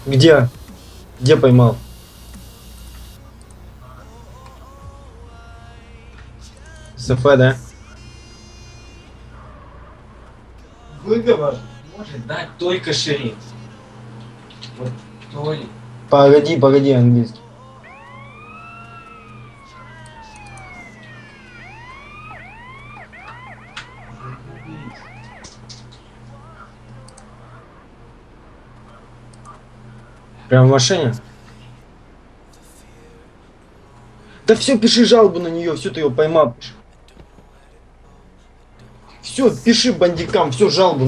Где? Где поймал? СФ, да? Выговор может дать только шериф. Вот только. Погоди, погоди, английский. Прям в машине? Да все, пиши жалобу на нее, все, ты ее поймал. Все, пиши бандикам, все, жалобу.